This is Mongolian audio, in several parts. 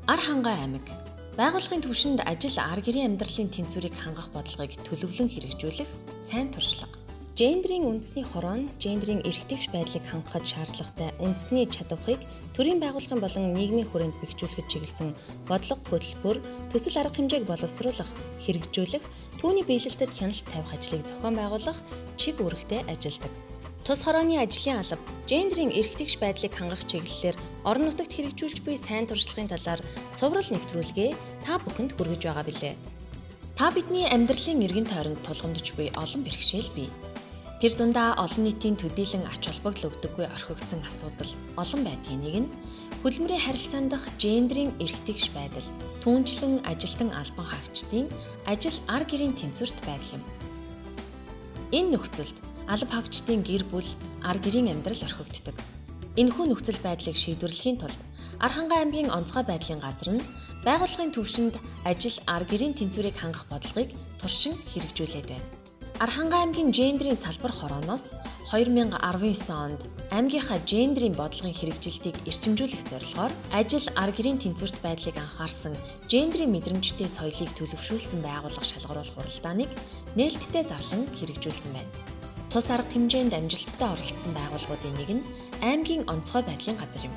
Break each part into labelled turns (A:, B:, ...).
A: Ар хангаа аймаг. Байгууллагын түвшинд ажил ар гэрийн амьдралын тэнцвэрийг хангах бодлогыг төлөвлөн хэрэгжүүлэх сайн туршлага. Гендрийн үндэсний хороо нь гендрийн эрхтгч байдлыг хангахад шаардлагатай үндэсний чадварыг төрийн байгууллагын болон нийгмийн хүрээнд бэхжүүлэхэд чиглэсэн бодлого хөтөлбөр, төсөл арга хэмжээг боловсруулах, хэрэгжүүлэх, түүний биелэлтэд хяналт тавих ажлыг зохион байгуулах чиг үүрэгтэй ажилладаг. Тус хорооны ажлын алба, гендрийн эрхтгч байдлыг хангах чиглэлээр орон нутагт хэрэгжүүлж буй сайн туршлагын талаар цоврал нэвтрүүлгээ та бүхэнд хүргэж байгаа билээ. Та бидний амьдралын эргэн тойронд тулгамдж буй олон бэрхшээл бий. Тэр дундаа олон нийтийн төдийлөн ач холбогдол өгдөггүй орхигдсон асуудал олон байдгийн нэг нь хөдөлмөрийн харилцаан дах гендрийн эрхтгч байдал, түүнчлэн ажилтан албан хаагчдын ажил ар гэрийн тэнцвэрт байдал юм. Энэ нөхцөлд алба хаагчдын гэр бүл, ар гэрийн амьдрал орхигддог. Энэхүү нөхцөл байдлыг шийдвэрлэхийн тулд Архангай аймгийн онцгой байдлын газар нь байгууллагын түвшинд ажил ар гэрийн тэнцвэрийг хангах бодлогыг туршин хэрэгжүүлээд байна. Архангай аймгийн гендрийн салбар хорооноос 2019 онд аймгийнхаа гендрийн бодлогын хэрэгжилтийг эрчимжүүлэх зорилгоор ажил ар гэрийн тэнцвэрт байдлыг анхаарсан гендрийн мэдрэмжтэй соёлыг төлөвшүүлсэн байгууллага шалгаруулах хуралдааныг нээлттэй зарлан хэрэгжүүлсэн байна. Тус арга хэмжээнд амжилттай оролцсон байгууллагуудын нэг нь аймгийн онцгой байдлын газар юм.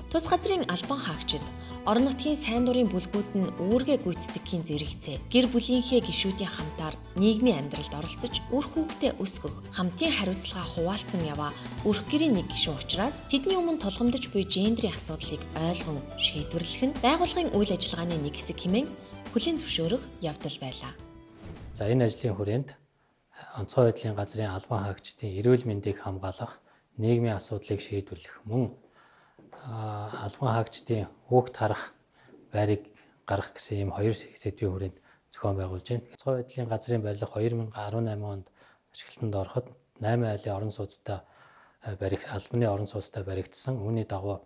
A: Тус газрын албан хаагчид орон нутгийн сайн дурын бүлгүүд нь үүргээ гүйцэтгэхийн зэрэгцээ гэр бүлийнхээ гишүүдийн хамтаар нийгмийн амьдралд оролцож үр хүүхдээ өсгөх хамтын хариуцлага хуваалцсан яваа өрх гэрийн нэг гишүүн учраас тэдний өмнө тулгамдж буй гендрийн асуудлыг ойлгон шийдвэрлэх нь байгууллагын үйл ажиллагааны нэг хэсэг хэмээн хүлээн зөвшөөрөх явдал байлаа.
B: За энэ ажлын хүрээнд онцгой байдлын газрын албан хаагчдын эрүүл мэндийг хамгаалах, нийгмийн асуудлыг шийдвэрлэх мөн албан хаагчдын хүүхд харах байрыг гаргах гэсэн ийм хоёр сэдвийн хүрээнд зохион байгуулж байна. Онцгой байдлын газрын барилга 2018 онд ашиглалтанд ороход 8 айлын орон сууцтай албаны орон сууцтай баригдсан. Үүний дагуу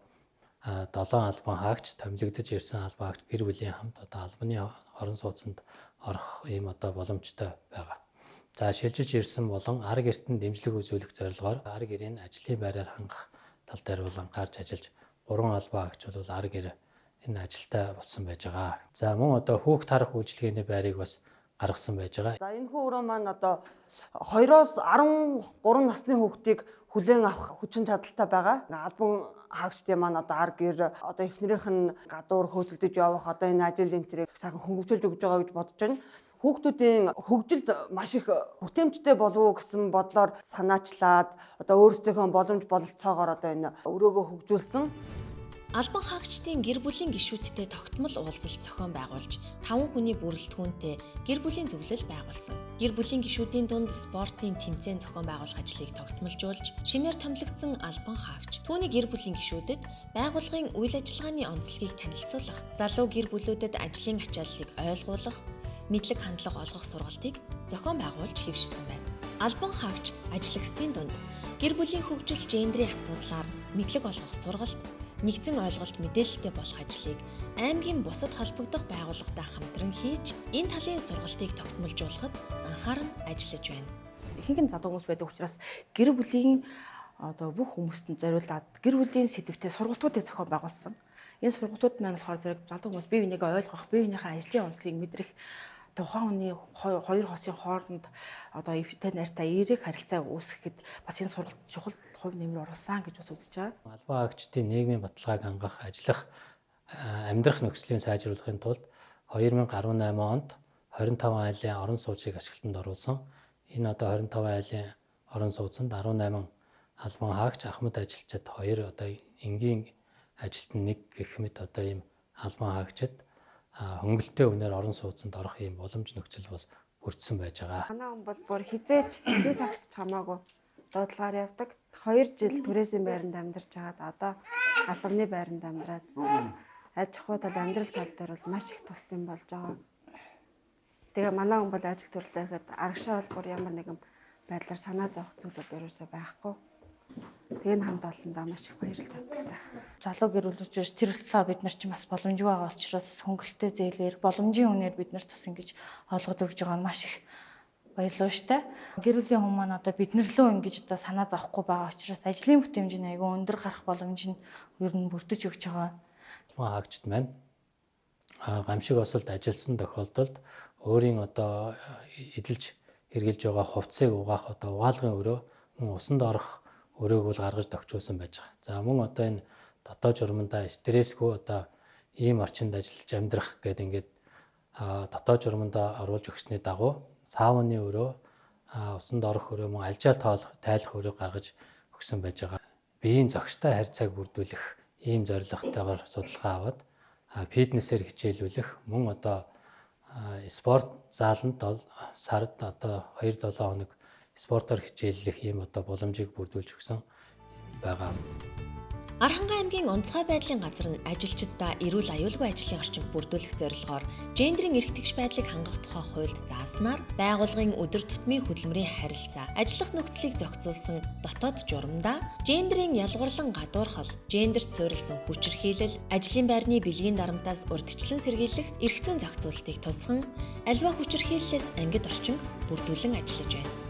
B: 7 албан хаагч, томилогдож ирсэн албан хаагч гэр бүлийн хамт албаны орон сууцанд орох ийм боломжтой байгаа. За шилжиж ирсэн болон ар гэртэн дэмжлэг үзүүлэх зорилгоор ар гэрийн ажлын байраар хангах тал дээр бол анхаарч ажиллаж 3 албан хаагч бол ар гэр энэ ажилтай болсон байж байгаа. За мөн хүүхд харах үйлчилгээний байрыг бас гаргасан байж байгаа.
C: За энэ хүү өрөө маань 2-оос 13 насны хүүхдийг хүлээн авах хүчин чадалтай байгаа. Албан хаагчдын маань ар гэр эхнэрийнх нь гадуур хөөцөлдөж явах энэ ажил энтрийг сайхан хөнгөвчүүлж өгж байгаа гэж бодож байна. Хүүхдүүдийн хөгжил маш их бүтээмжтэй болов уу гэсэн бодлоор санаачлаад өөрсдийнхөө боломж бололцоогоор энэ өрөөгөө хөгжүүлсэн.
A: Албан хаагчдын гэр бүлийн гишүүдтэй тогтмол уулзалт зохион байгуулж 5 хүний бүрэлдэхүүнтэй гэр бүлийн зөвлөл байгуулсан. Гэр бүлийн гишүүдийн дунд спортын тэмцээн зохион байгуулах ажлыг тогтмолжуулж, шинээр томилогдсон албан хаагч түүний гэр бүлийн гишүүдэд байгууллагын үйл ажиллагааны онцлогийг танилцуулах, залуу гэр бүлүүдэд ажлын ачааллыг ойлгуулах, мэдлэг хандлага олгох сургалтыг зохион байгуулж хэвшсэн байна. Албан хаагч ажлагчдын дунд гэр бүлийн хөгжил гендрийн асуудлаар мэдлэг олгох сургалт, нэгдсэн ойлголт мэдээлэлтэй болох ажлыг аймгийн бусад холбогдох байгууллагатай хамтран хийж, энэ талын сургалтыг тогтмолжуулахад анхааран ажиллаж байна.
D: Ихэнх нь залуу хүмүүс байдаг учраас гэр бүлийн бүх хүмүүст нь зориулаад гэр бүлийн сэдвүүтэй сургалтуудыг зохион байгуулсан. Энэ сургалтууд маань болохоор зэрэг залуу хүмүүс бие бинийгээ ойлгох, бие биенийхээ ажлын онцлогийг мэдрэх, тухайн хүний хоёр хосын хооронд эвтэй найртай эерэг харилцаа үүсгэхэд бас энэ сургалт чухал хувь нэмэр оруулсан гэж бас үзэж байгаа.
B: Албан хаагчдын нийгмийн баталгааг хангах, ажиллах, амьдрах нөхцөлийг сайжруулахын тулд 2018 онд 25 айлын орон сууцыг ашиглалтанд оруулсан. Энэ 25 айлын орон сууцанд 18 албан хаагч, ахмад ажилчид 2 энгийн ажилтан 1 гэх мэт ийм албан хаагчид хөнгөлөлтэй үнээр орон сууцанд орох ийм боломж нөхцөл бол бүрдсэн байж байгаа.
E: Манай хүн бол бүр хизээч хэн цагт ч хамаагүй дуудлагаар явдаг. 2 жил түрээсийн байранд амьдарч байгаад одоо албаны байранд амьдраад аж ахуйд амьдрал тал дээр бол маш их тусдсан болж байгаа. Тэгээ манай хүн бол ажил төрлөө гэхэд арагшаа бол бүр ямар нэгэн байдлаар санаа зовох зүйл бол ерөөсөй байхгүй. Тэгээ хамт олондоо маш их баярлж авдаг та.
D: Залуу гэр бүлч тэр талаа бид нар ч бас боломжгүй байгаа учраас хөнгөлөлтэй зээлээр боломжийн үнээр бид нарт тус ингэж олгод өгж байгаа нь маш их баярлалаа штэ. Гэр бүлийн хүмүүс маань бид нар лөө ингэж санаа зовхгүй байгаа учраас ажлын бүтээмж нь айгүй өндөр гарах боломж нь ер нь бүрдэж өгч байгаа.
B: албан хаагчид маань гамшиг осолд ажилласан тохиолдолд өөрийн одоо эдэлж хэрглэж байгаа хувцсыг угаах одоо угаалгын өрөө мөн усанд орох өрөөг бол гаргаж тохижуулсан байж байгаа. За мөн одоо энэ дотоод журмандаа стрессгүй одоо ийм орчинд ажиллаж амьдрах гэдэг ингээд дотоод журмандаа оруулж өгсөний дагуу сауны өрөө усанд орох өрөө мөн алжаал тайлах өрөө гаргаж өгсөн байж байгаа. Биеийн зохистой харьцааг бүрдүүлэх ийм зорилготойгоор судалгаа аваад фитнесээр хичээлүүлэх мөн одоо спорт зааланд сард одоо 2-7 хоног спортоор хичээллэх ийм одоо боломжийг бүрдүүлж өгсөн байгаа.
A: Архангай аймгийн онцгой байдлын газар нь ажилчдаа эрүүл аюулгүй ажлын орчинг бүрдүүлэх зорилгоор гендерийн эрх тэгш байдлыг хангах тухай хуульд зааснаар байгууллагын өдөр тутмын хөдөлмөрийн харилцаа, ажиллах нөхцөлийг зохицуулсан дотоод журамдаа гендерийн ялгуурлан гадуурхал, гендерт суурилсан хүчирхийлэл, ажлын байрны бэлгийн дарамтаас урьдчилан сэргийлэх эрх зүйн зохицуултыг тусган аливаа хүчирхийллээс ангид орчинг бүрдүүлэн ажиллаж байна.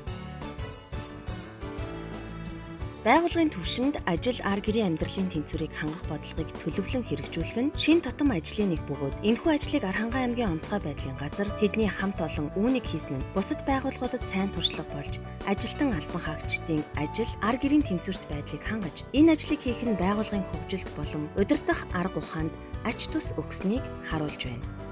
A: Байгууллагын түвшинд ажил ар гэрийн амьдралын тэнцвэрийг хангах бодлогыг төлөвлөн хэрэгжүүлэх нь шин тутам ажлын нэг бөгөөд энэхүү ажлыг Архангай аймгийн онцгой байдлын газар тэдний хамт олон үүнийг хийсэн нь бусад байгууллагуудад сайн туршлага болж ажилтан албан хаагчдын ажил ар гэрийн тэнцвэрт байдлыг хангаж энэ ажлыг хийх нь байгууллагын хөгжилд болон удирдах арга ухаанд ач тус өгснийг харуулж байна.